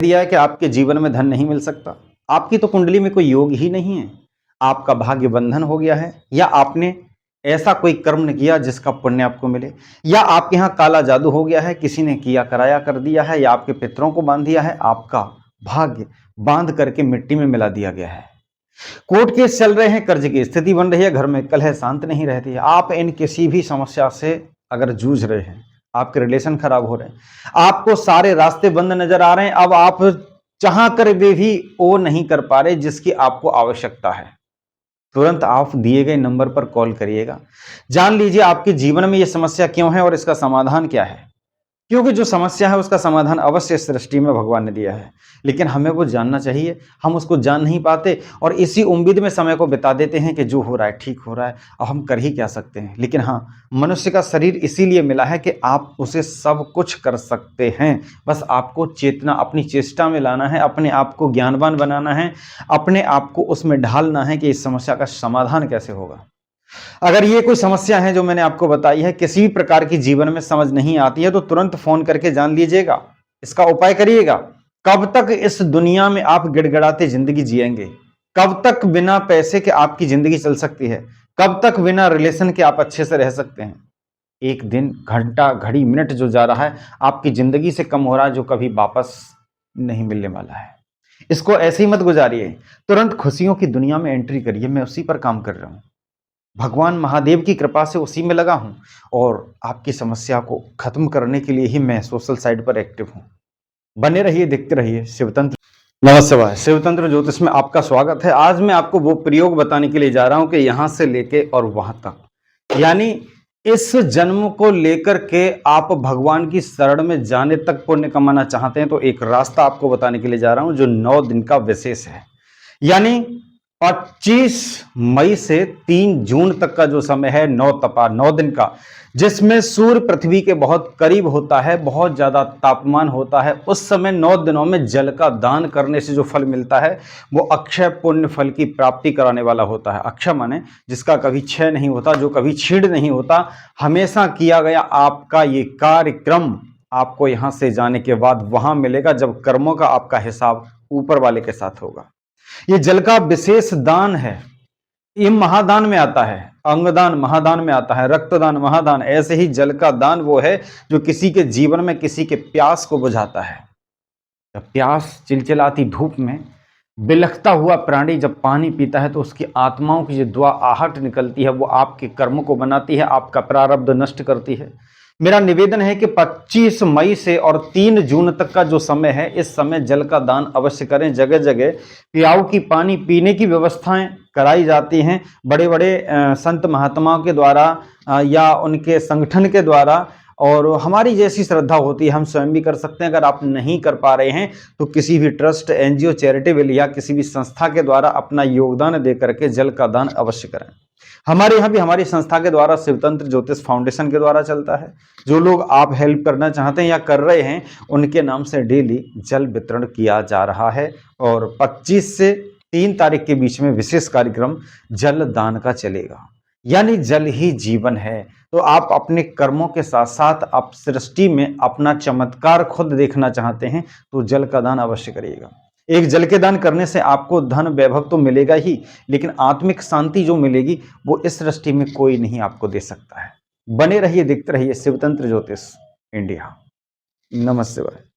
दिया है कि आपके जीवन में धन नहीं मिल सकता। आपकी तो कुंडली में कोई योग ही नहीं है। आपका भाग्य बंधन हो गया है, या आपने ऐसा कोई कर्म न किया जिसका पुण्य आपको मिले, या आपके यहाँ काला जादू हो गया है, किसी ने किया कराया कर दिया है, या आपके पितरों को बांध दिया है, आपका भाग्य बांध करके मिट्टी में मिला दिया गया है। कोर्ट केस चल रहे हैं, कर्ज की स्थिति बन रही है, घर में कलह शांत नहीं रहती है। आप इन किसी भी समस्या से अगर जूझ रहे हैं, आपके रिलेशन खराब हो रहे हैं, आपको सारे रास्ते बंद नजर आ रहे हैं, अब आप चाह कर भी वो नहीं कर पा रहे जिसकी आपको आवश्यकता है, तुरंत आप दिए गए नंबर पर कॉल करिएगा। जान लीजिए आपके जीवन में यह समस्या क्यों है और इसका समाधान क्या है। क्योंकि जो समस्या है उसका समाधान अवश्य इस सृष्टि में भगवान ने दिया है, लेकिन हमें वो जानना चाहिए। हम उसको जान नहीं पाते और इसी उम्मीद में समय को बिता देते हैं कि जो हो रहा है ठीक हो रहा है, अब हम कर ही क्या सकते हैं। लेकिन हाँ, मनुष्य का शरीर इसीलिए मिला है कि आप उसे सब कुछ कर सकते हैं। बस आपको चेतना अपनी चेष्टा में लाना है, अपने आप को ज्ञानवान बनाना है, अपने आप को उसमें ढालना है कि इस समस्या का समाधान कैसे होगा। अगर ये कोई समस्या है जो मैंने आपको बताई है, किसी भी प्रकार की जीवन में समझ नहीं आती है, तो तुरंत फोन करके जान लीजिएगा, इसका उपाय करिएगा। कब तक इस दुनिया में आप गिड़गिड़ाते जिंदगी जिएंगे? कब तक बिना पैसे के आपकी जिंदगी चल सकती है? कब तक बिना रिलेशन के आप अच्छे से रह सकते हैं? एक दिन, घंटा, घड़ी, मिनट जो जा रहा है आपकी जिंदगी से कम हो रहा है, जो कभी वापस नहीं मिलने वाला है। इसको ऐसे ही मत गुजारिए, तुरंत खुशियों की दुनिया में एंट्री करिए। मैं उसी पर काम कर रहा हूं, भगवान महादेव की कृपा से उसी में लगा हूं, और आपकी समस्या को खत्म करने के लिए ही मैं सोशल साइट पर एक्टिव हूं। बने रहिए, देखते रहिए शिवतंत्र। नमस्ते, शिवतंत्र ज्योतिष में आपका स्वागत है। आज मैं आपको वो प्रयोग बताने के लिए जा रहा हूं कि यहां से लेके और वहां तक, यानी इस जन्म को लेकर के आप भगवान की शरण में जाने तक पुण्य कमाना चाहते हैं, तो एक रास्ता आपको बताने के लिए जा रहा हूं जो 9 दिन का विशेष है। यानी 25 मई से 3 जून तक का जो समय है, 9 दिन का, जिसमें सूर्य पृथ्वी के बहुत करीब होता है, बहुत ज्यादा तापमान होता है। उस समय 9 दिनों में जल का दान करने से जो फल मिलता है वो अक्षय पुण्य फल की प्राप्ति कराने वाला होता है। अक्षय माने जिसका कभी क्षय नहीं होता, जो कभी छीड़ नहीं होता, हमेशा किया गया आपका ये कार्यक्रम आपको यहां से जाने के बाद वहां मिलेगा, जब कर्मों का आपका हिसाब ऊपर वाले के साथ होगा। ये जल का विशेष दान है। ये महादान में आता है, अंगदान महादान में आता है, रक्तदान महादान। ऐसे ही जल का दान वो है जो किसी के जीवन में किसी के प्यास को बुझाता है। जब प्यास चिलचिलाती धूप में बिलखता हुआ प्राणी जब पानी पीता है, तो उसकी आत्माओं की जो दुआ आहट निकलती है वो आपके कर्म को बनाती है, आपका प्रारब्ध नष्ट करती है। मेरा निवेदन है कि 25 मई से और 3 जून तक का जो समय है, इस समय जल का दान अवश्य करें। जगह जगह प्याऊ की पानी पीने की व्यवस्थाएं कराई जाती हैं, बड़े बड़े संत महात्माओं के द्वारा या उनके संगठन के द्वारा, और हमारी जैसी श्रद्धा होती है हम स्वयं भी कर सकते हैं। अगर आप नहीं कर पा रहे हैं तो किसी भी ट्रस्ट, एनजीओ, चैरिटेबल या किसी भी संस्था के द्वारा अपना योगदान दे करके जल का दान अवश्य करें। हमारे यहाँ भी हमारी संस्था के द्वारा शिवतंत्र ज्योतिष फाउंडेशन के द्वारा चलता है। जो लोग आप हेल्प करना चाहते हैं या कर रहे हैं, उनके नाम से डेली जल वितरण किया जा रहा है, और 25 से 3 तारीख के बीच में विशेष कार्यक्रम जल दान का चलेगा। यानी जल ही जीवन है। तो आप अपने कर्मों के साथ साथ आप सृष्टि में अपना चमत्कार खुद देखना चाहते हैं, तो जल का दान अवश्य करिएगा। एक जल के दान करने से आपको धन वैभव तो मिलेगा ही, लेकिन आत्मिक शांति जो मिलेगी वो इस सृष्टि में कोई नहीं आपको दे सकता है। बने रहिए, देखते रहिए शिवतंत्र ज्योतिष इंडिया। नमस्ते।